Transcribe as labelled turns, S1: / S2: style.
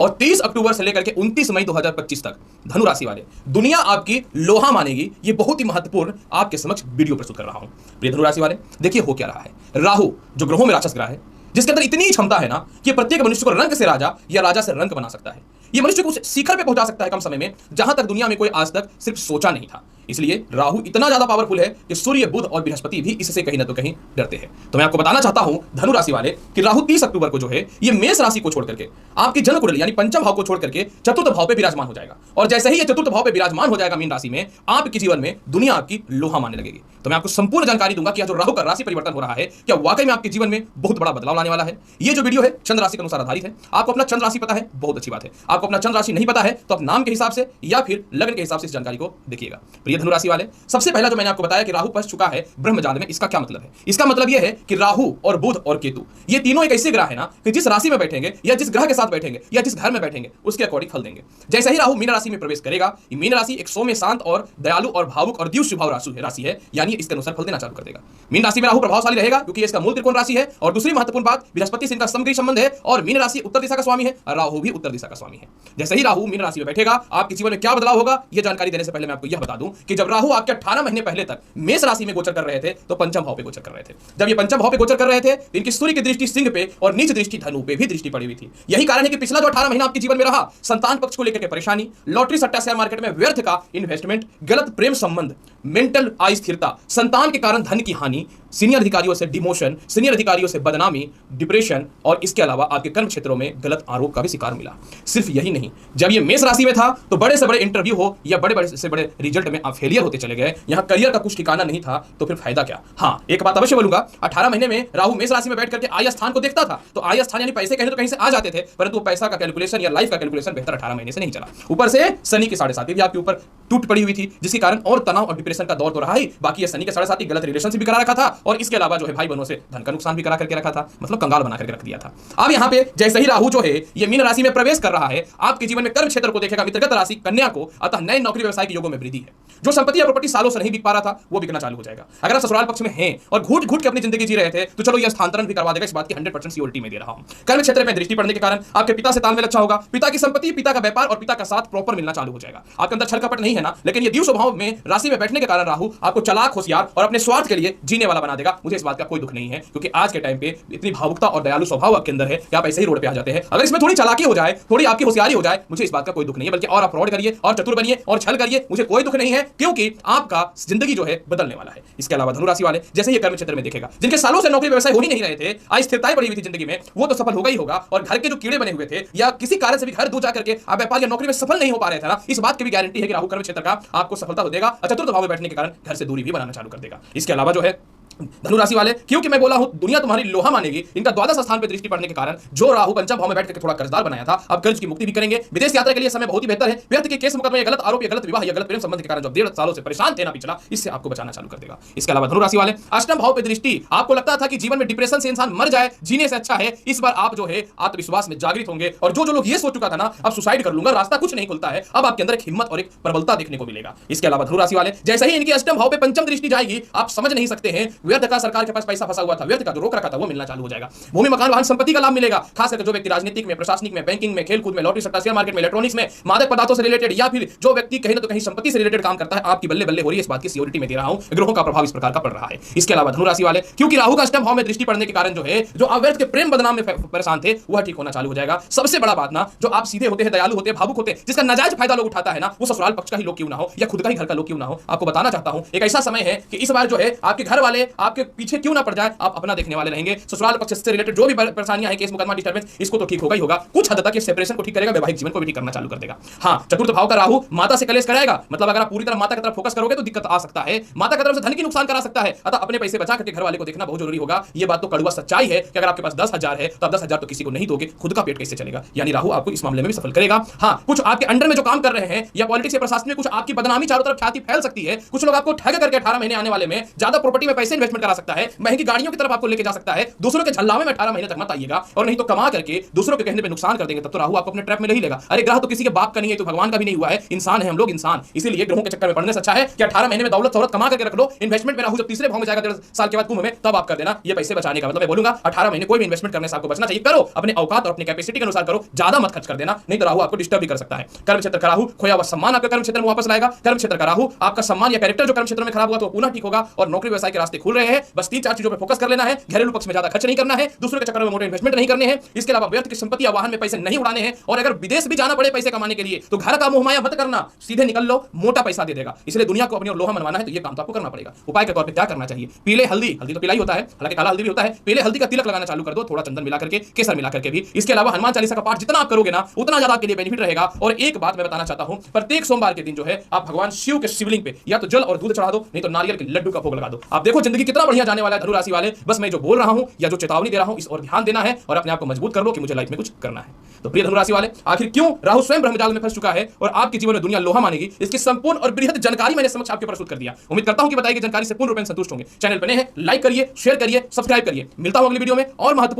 S1: और 30 अक्टूबर से लेकर के 29 मई 2025 तक धनु राशि वाले दुनिया आपकी लोहा मानेगी। ये बहुत ही महत्वपूर्ण आपके समक्ष वीडियो प्रस्तुत कर रहा हूं। प्रिय धनु राशि वाले, देखिए हो क्या रहा है। राहु जो ग्रहों में राक्षस ग्रह है, जिसके अंदर इतनी क्षमता है ना कि प्रत्येक मनुष्य को रंक से राजा या राजा से रंक बना सकता है। ये मनुष्य को उस शिखर पे पहुंचा सकता है कम समय में जहां तक दुनिया में कोई आज तक सिर्फ सोचा नहीं था। इसलिए राहु इतना ज्यादा पावरफुल है कि सूर्य, बुध और बृहस्पति भी इससे कहीं ना तो कहीं डरते हैं। तो मैं आपको बताना चाहता हूं धनु राशि वाले कि राहु 30 अक्टूबर को जो है ये मेष राशि को छोड़ करके आपकी जन्म कुंडली यानी पंचम भाव को छोड़ करके चतुर्थ भाव पे विराजमान हो जाएगा। और जैसे ही ये चतुर्थ भाव पे विराजमान हो जाएगा मीन राशि में, आपके जीवन में दुनिया आपकी लोहा मानने लगेगी। तो मैं आपको संपूर्ण जानकारी दूंगा कि जो राहु का राशि परिवर्तन हो रहा है, क्या वाकई में आपके जीवन में बहुत बड़ा बदलाव लाने वाला है। ये जो वीडियो है चंद्र राशि के अनुसार आधारित है। आपको अपना चंद्र राशि पता है, बहुत अच्छी बात है। आपको अपना चंद्र राशि नहीं पता है तो आप नाम के हिसाब से या फिर लगन के हिसाब से इस जानकारी को देखिएगा। प्रिय धनु राशि वाले, सबसे पहला जो मैंने आपको बताया कि राहु पहुंच चुका है ब्रह्मजाल में, इसका क्या मतलब है? इसका मतलब यह है कि राहु और बुध और केतु ये तीनों एक ऐसे ग्रह है ना कि जिस राशि में बैठेंगे या जिस ग्रह के साथ बैठेंगे या जिस घर में बैठेंगे उसके अकॉर्डिंग फल देंगे। जैसे ही राहु मीन राशि में प्रवेश करेगा, मीन राशि एक सौम्य, शांत और दयालु और भावुक और द्यू स्वभाव राशि है, यानी इसके अनुसार फल देना चालू कर देगा। मीन राशि में राहु प्रभावशाली रहेगा क्योंकि इसका मूल त्रिकोण राशि है। और दूसरी महत्वपूर्ण बात, बृहस्पति से इनका समग्री संबंध है और मीन राशि उत्तर दिशा का स्वामी है और राहु भी उत्तर दिशा का स्वामी है। जैसे ही राहु मीन राशि में बैठेगा, आपके जीवन में क्या बदलाव होगा यह जानकारी देने से पहले मैं आपको यह बता दूं कि जब राहु आपके 18 महीने पहले तक मेष राशि में गोचर कर रहे थे तो पंचम भाव पे गोचर कर रहे थे। जब ये पंचम भाव पे गोचर कर रहे थे तो इनकी सूर्य की दृष्टि सिंह पे और नीच दृष्टि धनु पे भी दृष्टि पड़ी हुई थी। यही कारण है कि पिछला जो 18 महीना आपके जीवन में रहा, संतान पक्ष को लेकर के परेशानी, लॉटरी सट्टा शेयर मार्केट में व्यर्थ का इन्वेस्टमेंट, गलत प्रेम संबंध, मेंटल अस्थिरता, संतान के कारण धन की हानि, सीनियर अधिकारियों से डिमोशन, सीनियर अधिकारियों से बदनामी, डिप्रेशन और इसके अलावा आपके कर्म क्षेत्रों में गलत आरोप का भी शिकार मिला। सिर्फ यही नहीं, जब ये मेष राशि में था तो बड़े से बड़े इंटरव्यू हो या बड़े से बड़े रिजल्ट में आप फेलियर होते चले गए। यहां करियर का कुछ ठिकाना नहीं था तो फिर फायदा क्या? हां, एक बात अवश्य बोलूंगा, 18 महीने में राहु मेष राशि में बैठ करके आय स्थान को देखता था तो आय स्थान यानी पैसे कहीं तो कहीं से आ जाते थे, परंतु पैसा का कैलकुलेशन या लाइफ का कैलकुलेशन बेहतर 18 महीने से नहीं चला। ऊपर से शनि की 7.5 भी आपके ऊपर टूट पड़ी हुई थी, जिसके कारण और तनाव और डिप्रेशन का दौर तो रहा ही, बाकी ये शनि के 7.5 गलत रिलेशनशिप भी करा रखा था और इसके अलावा जो है भाई बहनों से धन का नुकसान भी करा करके रखा था, मतलब कंगाल बना करके रख दिया था। अब यहाँ पे जैसे ही राहु जो है ये मीन राशि में प्रवेश कर रहा है, आपके जीवन में कर्म क्षेत्र को देखेगा, मित्रगत राशि कन्या को, अतः नए नौकरी व्यवसाय के योगों में वृद्धि है। जो संपत्ति या प्रॉपर्टी सालों से नहीं बिक पा रहा था वो बिकना चालू हो जाएगा। अगर आप ससुराल पक्ष में हैं और घूट घूट के अपनी जिंदगी जी रहे थे तो चलो ये स्थानांतरण भी करवा देगा, इस बात की 100% सियोरिटी में दे रहा हूं। कर्म क्षेत्र में दृष्टि पड़ने के कारण आपके पिता से तालमेल अच्छा होगा, पिता की संपत्ति, पिता का व्यापार और पिता का साथ प्रॉपर मिलना चालू हो जाएगा। आपके अंदर छल कपट नहीं है ना, लेकिन ये द्यू स्वभाव में राशि में बैठने के कारण राहु आपको चालाक, होशियार और अपने स्वार्थ के लिए जीने वाला बना देगा। मुझे इस बात का कोई दुख नहीं है क्योंकि आज के टाइम पे इतनी भावुकता और दयालु स्वभाव आपके अंदर है कि आप ऐसे ही रोड पे आ जाते हैं। अगर इसमें थोड़ी चालाकी हो जाए, थोड़ी आपकी होशियारी हो जाए, मुझे इस बात का कोई दुख नहीं है, बल्कि और आप फ्रॉड करिए और चतुर बनिए और छल करिए, मुझे कोई दुख नहीं है क्योंकि आपका जिंदगी जो है बदलने वाला है। इसके अलावा धनु राशि वाले जैसे ये कर्म क्षेत्र में देखेगा, जिनके सालों से नौकरी व्यवसाय हो ही नहीं रहे थे, अस्थिरताएं बढ़ी हुई थी जिंदगी में, वो तो सफल होगा ही होगा। और घर के जो कीड़े बने हुए थे या किसी कारण से भी घर दूर जाकर के आप व्यापार या नौकरी में सफल नहीं हो पा रहे थे ना, इस बात की भी गारंटी है कि राहु कर्म क्षेत्र का आपको सफलता हो देगा। चतुर्थ भाव में बैठने के कारण घर से दूरी भी बनाना चालू कर देगा। इसके अलावा जो है धनु राशि वाले, क्योंकि मैं बोला हूं दुनिया तुम्हारी लोहा मानेगी, इनका द्वादश स्थान पे दृष्टि पड़ने के कारण जो राहु पंचम भाव में बैठ करके थोड़ा कर्जदार बनाया था, अब कर्ज की मुक्ति भी करेंगे। विदेश यात्रा के लिए समय बहुत ही बेहतर है। व्यर्थ के केस मुकदमे, गलत आरोप या गलत विवाह या गलत प्रेम संबंध के कारण जो 1.5 सालों से परेशान थे ना पिछला, इससे आपको बचाना चालू कर देगा। इसके अलावा धनु राशि वाले अष्टम भाव पे दृष्टि, आपको लगता था कि जीवन में डिप्रेशन से इंसान मर जाए, जीने से अच्छा है, इस बार आप जो है आत्मविश्वास में जागृत होंगे और जो लोग ये सोच चुका था ना अब सुसाइड कर लूंगा, रास्ता कुछ नहीं खुलता है, अब आपके अंदर एक हिम्मत और एक प्रबलता देखने को मिलेगा। इसके अलावा धनु राशि वाले जैसे ही इनकी अष्टम भाव पे पंचम दृष्टि जाएगी, आप समझ नहीं सकते हैं, व्यर्थ का सरकार के पास पैसा फंसा हुआ था, व्यर्थ का जो रोक रखा था वो मिलना चालू हो जाएगा। भूमि, मकान, वाहन, संपत्ति का लाभ मिलेगा। खास करके जो व्यक्ति राजनीतिक में, प्रशासनिक में, बैंकिंग में, खेलकूद में, लॉटरी सट्टा शेयर मार्केट में, इलेक्ट्रॉनिक्स में, मादक पदार्थों से रिलेटेड या फिर जो व्यक्ति कहीं ना तो कहीं संपत्ति से रिलेटेड काम करता है, आपकी बल्ले बल्ले हो रही है, इस बात की सियोरिटी में दे रहा हूं। ग्रहों का प्रभाव इस प्रकार का पड़ रहा है। इसके अलावा धनु राशि वाले क्योंकि राहु का अष्टम भाव में दृष्टि पड़ने के कारण जो है जो अव्यर्थ के प्रेम बदनाम में परेशान थे वह ठीक होना चालू हो जाएगा। सबसे बड़ा बात ना, जो आप सीधे होते हैं, दयालु होते हैं, भावुक होते हैं, जिसका नाजायज फायदा लोग उठाता है ना, वो ससुराल पक्ष का ही लोग क्यों ना हो या खुद का ही घर का लोग क्यों ना हो, आपको बताना चाहता हूं एक ऐसा समय है कि इस बार जो है आपके घर वाले आपके पीछे क्यों ना पड़ जाए, आप अपना देखने वाले रहेंगे। ससुराल पक्ष से रिलेटेड जो भी परेशानियां हैं, केस मुकदमा, डिस्टर्बेंस, इसको तो ठीक होगा ही होगा। कुछ हद तक ये सेपरेशन को ठीक करेगा, वैवाहिक जीवन को भी ठीक करना चालू कर देगा। हां, चतुर्थ भाव का राहु माता से कलेश कराएगा, मतलब अगर आप पूरी तरह माता की तरफ फोकस करोगे तो दिक्कत आ सकता है, माता की तरफ से धन की नुकसान करा सकता है, अतः अपने पैसे बचा करके घर वाले को देखना बहुत जरूरी होगा। ये बात तो कड़वा सच्चाई है कि अगर आपके पास 10,000 है तो आप 10,000 तो किसी को नहीं दोगे, खुद का पेट कैसे चलेगा, यानी राहु आपको इस मामले में भी सफल करेगा। हां, कुछ आपके अंडर में जो काम कर रहे हैं या पॉलिटिक्स या प्रशासन में कुछ आपकी बदनामी चारों तरफ ख्याति फैल सकती है। कुछ लोग आपको ठग करके 18 महीने आने वाले में ज्यादा प्रॉपर्टी में पैसे इन्वेस्टमेंट करा सकता है, महंगी गाड़ियों की तरफ आपको लेके जा सकता है। दूसरों के झल्लावे में 18 महीने तक मत आइएगा, और नहीं तो कमा करके दूसरों के कहने पे नुकसान कर देंगे, तब तो राहु आपको अपने ट्रैप में नहीं लेगा। अरे ग्रह तो किसी के बाप का नहीं है, तो भगवान का भी नहीं हुआ है, इंसान है हम लोग, इंसान। इसीलिए ग्रहों के चक्कर में पड़ने से अच्छा है कि 18 महीने में दौलत कमा करके रख लो। इन्वेस्टमेंट में राहु जब तीसरे भाव में जाएगा 1.5 साल के बाद कुंभ में, तब आप कर देना। ये पैसे बचाने का मतलब मैं बोलूंगा 18 महीने कोई भी इन्वेस्टमेंट करने से आपको बचना चाहिए। करो अपने औकात और अपनी कैपेसिटी के अनुसार करो, ज्यादा मत खर्च कर देना, नहीं तो राहु आपको डिस्टर्ब भी कर सकता है। कर्म क्षेत्र का राहु खोया हुआ सम्मान आपके कर्म क्षेत्र में वापस लाएगा। कर्म क्षेत्र का राहु आपका सम्मान या कैरेक्टर जो कर्म क्षेत्र में खराब हुआ तो पुनः ठीक होगा, और नौकरी व्यवसाय के रास्ते खुल रहे हैं। बस 3-4 चीजों पर फोकस कर लेना है। घरेलू पक्ष में ज्यादा खर्च नहीं करना है, दूसरों के चक्कर में मोटे इन्वेस्टमेंट नहीं करने हैं, इसके अलावा व्यर्थ की संपत्ति या वाहन में पैसे नहीं उड़ाने हैं, और अगर विदेश भी जाना पड़े पैसे कमाने के लिए तो घर का मोह माया मत करना, सीधे निकल लो, मोटा पैसा दे देगा। इसलिए दुनिया को अपनी ओर लोहा मनवाना है तो ये काम तो आपको करना पड़ेगा। उपाय के तौर पे क्या करना चाहिए? पीले हल्दी तो पीला ही होता है, हालांकि काला हल्दी भी होता है। पीले हल्दी का तिलक लगाना चालू कर दो, थोड़ा चंदन मिला करके, केसर मिला करके भी। इसके अलावा हनुमान चालीसा का पाठ जितना आप करोगे ना उतना ज्यादा आपके लिए बेनिफिट रहेगा। और एक बात मैं बताना चाहता हूं, प्रत्येक सोमवार के दिन जो है आप भगवान शिव के शिवलिंग पे या तो जल और दूध चढ़ा दो, नहीं तो नारियल के लड्डू का भोग लगा दो। आप देखो जिंदगी कितना बढ़िया जाने वाला है धनु राशि वाले। बस मैं जो बोल रहा हूं या जो चेतावनी दे रहा हूं इस और ध्यान देना है और अपने आप को मजबूत कर लो कि मुझे लाइफ में कुछ करना है। तो प्रिय धनु राशि वाले, आखिर क्यों राहु स्वयं ब्रह्मजाल में फंस चुका है और आपके जीवन में दुनिया लोहा मानेगी, इसकी संपूर्ण और बृहद जानकारी मैंने समक्ष आपके प्रस्तुत कर दिया। उम्मीद करता हूं कि बताई गई जानकारी से पूर्ण रूप से संतुष्ट होंगे। चैनल पर नए हैं, लाइक करिए, शेयर करिए, सब्सक्राइब करिए। मिलता हूं अगली वीडियो में और महत्वपूर्ण